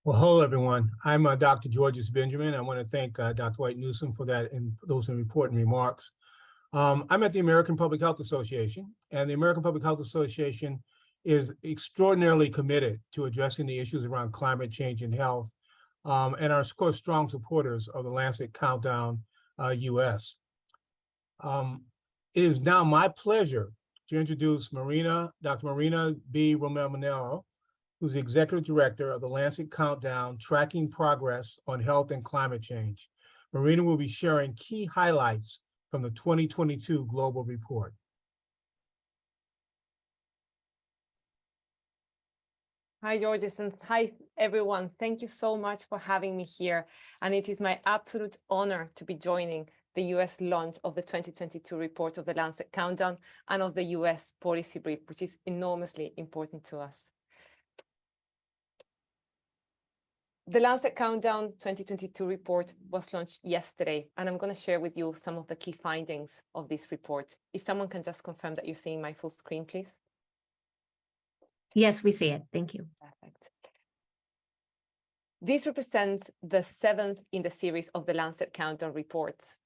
Well, hello, everyone. I'm Dr. Georges Benjamin. I want to thank Dr. White Newsom for that and those important remarks. I'm at the American Public Health Association, and the American Public Health Association is extraordinarily committed to addressing the issues around climate change and health, and are, of course, strong supporters of the Lancet Countdown US. It is now my pleasure to introduce Dr. Marina B. Romero, who's the executive director of the Lancet Countdown, tracking progress on health and climate change. Marina will be sharing key highlights from the 2022 global report. Hi, Georges, and hi, everyone. Thank you so much for having me here. And it is my absolute honor to be joining the US launch of the 2022 report of the Lancet Countdown and of the US policy brief, which is enormously important to us. The Lancet Countdown 2022 report was launched yesterday, and I'm going to share with you some of the key findings of this report. If someone can just confirm that you're seeing my full screen, please. Yes, we see it. Thank you. Perfect. This represents the 7th in the series of the Lancet Countdown reports.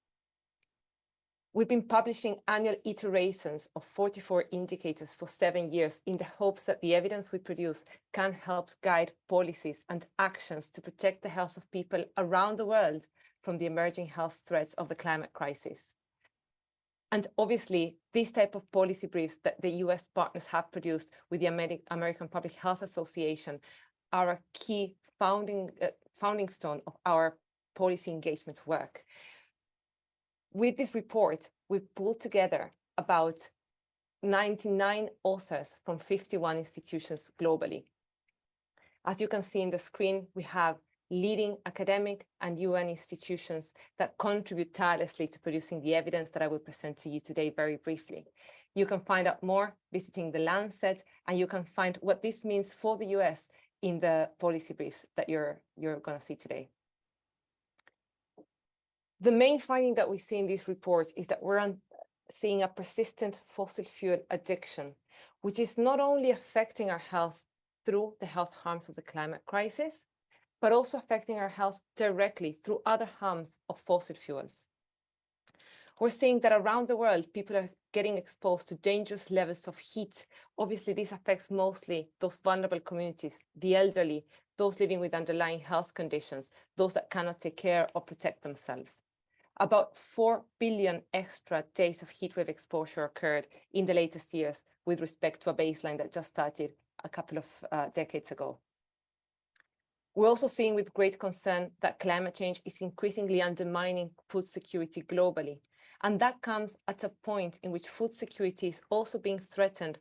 We've been publishing annual iterations of 44 indicators for 7 years in the hopes that the evidence we produce can help guide policies and actions to protect the health of people around the world from the emerging health threats of the climate crisis. And obviously, this type of policy briefs that the US partners have produced with the American Public Health Association are a key founding stone of our policy engagement work. With this report, we've pulled together about 99 authors from 51 institutions globally. As you can see in the screen, we have leading academic and UN institutions that contribute tirelessly to producing the evidence that I will present to you today very briefly. You can find out more visiting the Lancet, and you can find what this means for the US in the policy briefs that you're going to see today. The main finding that we see in this report is that we're seeing a persistent fossil fuel addiction, which is not only affecting our health through the health harms of the climate crisis, but also affecting our health directly through other harms of fossil fuels. We're seeing that around the world, people are getting exposed to dangerous levels of heat. Obviously, this affects mostly those vulnerable communities, the elderly, those living with underlying health conditions, those that cannot take care or protect themselves. About 4 billion extra days of heatwave exposure occurred in the latest years with respect to a baseline that just started a couple of decades ago. We're also seeing with great concern that climate change is increasingly undermining food security globally. And that comes at a point in which food security is also being threatened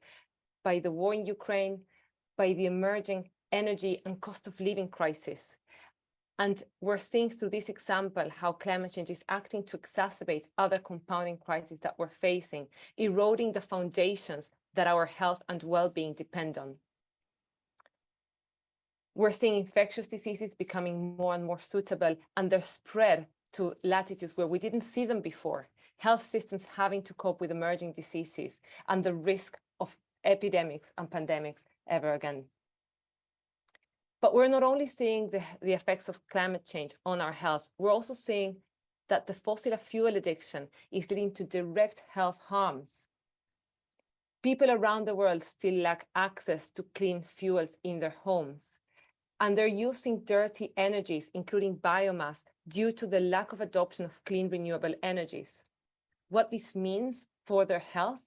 by the war in Ukraine, by the emerging energy and cost of living crisis. And we're seeing through this example how climate change is acting to exacerbate other compounding crises that we're facing, eroding the foundations that our health and well-being depend on. We're seeing infectious diseases becoming more and more suitable, and they're spread to latitudes where we didn't see them before. Health systems having to cope with emerging diseases and the risk of epidemics and pandemics ever again. But we're not only seeing the effects of climate change on our health, we're also seeing that the fossil fuel addiction is leading to direct health harms. People around the world still lack access to clean fuels in their homes, and they're using dirty energies, including biomass, due to the lack of adoption of clean renewable energies. What this means for their health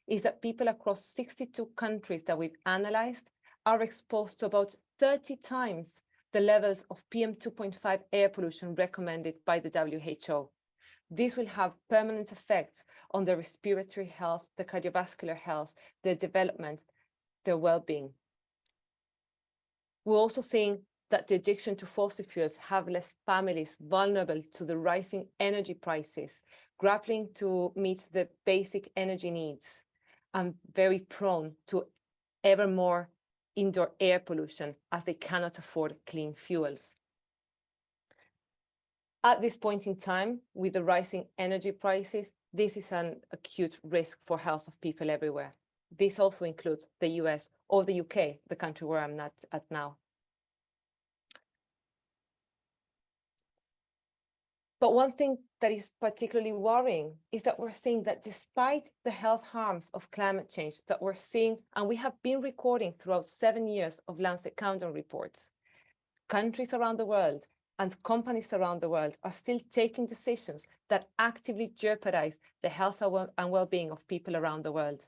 is that people across 62 countries that we've analyzed are exposed to about 30 times the levels of PM2.5 air pollution recommended by the WHO. This will have permanent effects on their respiratory health, their cardiovascular health, their development, their well-being. We're also seeing that the addiction to fossil fuels have less families vulnerable to the rising energy prices, grappling to meet the basic energy needs, and very prone to ever more indoor air pollution as they cannot afford clean fuels. At this point in time, with the rising energy prices, this is an acute risk for health of people everywhere. This also includes the US or the UK, the country where I'm not at now. But one thing that is particularly worrying is that we're seeing that despite the health harms of climate change that we're seeing, and we have been recording throughout 7 years of Lancet countdown reports, countries around the world and companies around the world are still taking decisions that actively jeopardize the health and well-being of people around the world.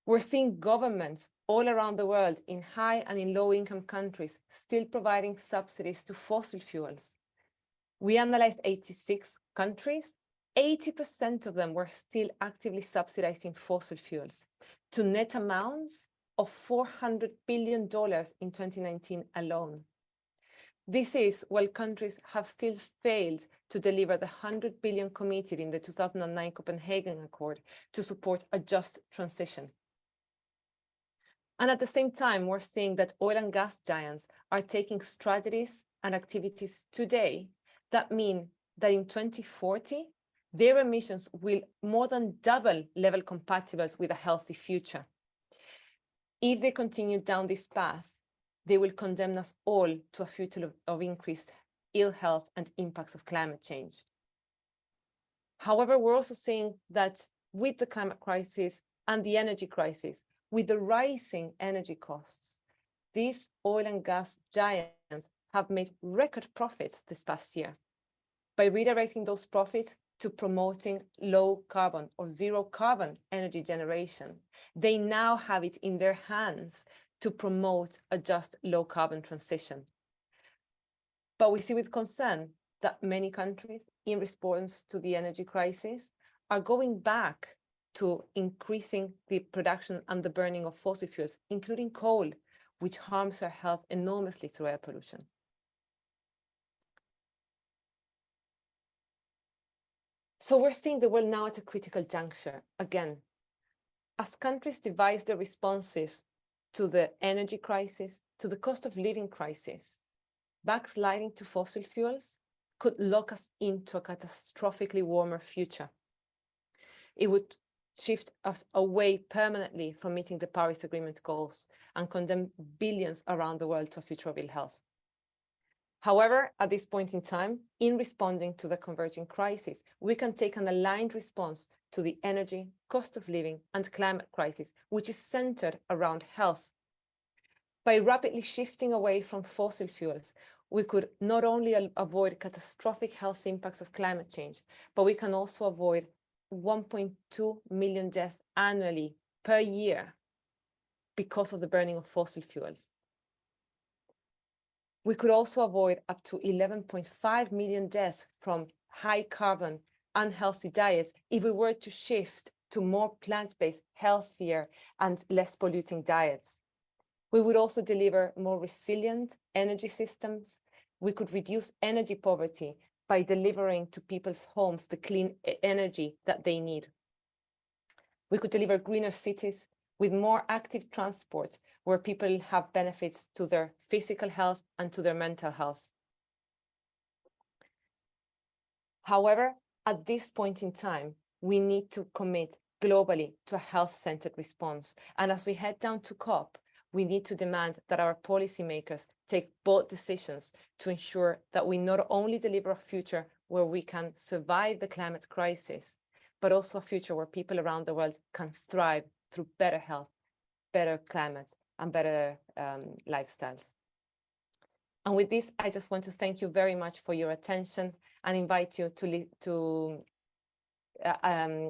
We're seeing governments all around the world in high and in low-income countries still providing subsidies to fossil fuels. We analyzed 86 countries. 80% of them were still actively subsidizing fossil fuels to net amounts of $400 billion in 2019 alone. This is while countries have still failed to deliver the 100 billion committed in the 2009 Copenhagen Accord to support a just transition. And at the same time, we're seeing that oil and gas giants are taking strategies and activities today that mean that in 2040, their emissions will more than double level compatibles with a healthy future. If they continue down this path, they will condemn us all to a future of increased ill health and impacts of climate change. However, we're also seeing that with the climate crisis and the energy crisis, with the rising energy costs, these oil and gas giants have made record profits this past year. By redirecting those profits to promoting low carbon or zero carbon energy generation, they now have it in their hands to promote a just low carbon transition. But we see with concern that many countries, in response to the energy crisis, are going back to increasing the production and the burning of fossil fuels, including coal, which harms our health enormously through air pollution. So we're seeing the world now at a critical juncture again. As countries devise their responses to the energy crisis, to the cost of living crisis, backsliding to fossil fuels could lock us into a catastrophically warmer future. It would shift us away permanently from meeting the Paris Agreement goals and condemn billions around the world to a future of ill health. However, at this point in time, in responding to the converging crisis, we can take an aligned response to the energy, cost of living, and climate crisis, which is centered around health. By rapidly shifting away from fossil fuels, we could not only avoid catastrophic health impacts of climate change, but we can also avoid 1.2 million deaths annually per year because of the burning of fossil fuels. We could also avoid up to 11.5 million deaths from high carbon, unhealthy diets if we were to shift to more plant-based, healthier, and less polluting diets. We would also deliver more resilient energy systems. We could reduce energy poverty by delivering to people's homes the clean energy that they need. We could deliver greener cities with more active transport, where people have benefits to their physical health and to their mental health. However, at this point in time, we need to commit globally to a health-centered response. And as we head down to COP, we need to demand that our policymakers take bold decisions to ensure that we not only deliver a future where we can survive the climate crisis, but also a future where people around the world can thrive through better health, better climate, and better lifestyles. And with this, I just want to thank you very much for your attention and invite you to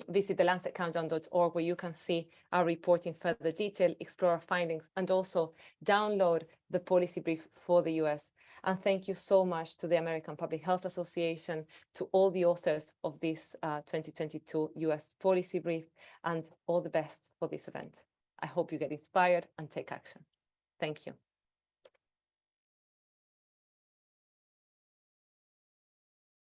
visit the lancetcountdown.org, where you can see our report in further detail, explore our findings, and also download the policy brief for the US. And thank you so much to the American Public Health Association, to all the authors of this 2022 US policy brief, and all the best for this event. I hope you get inspired and take action. Thank you.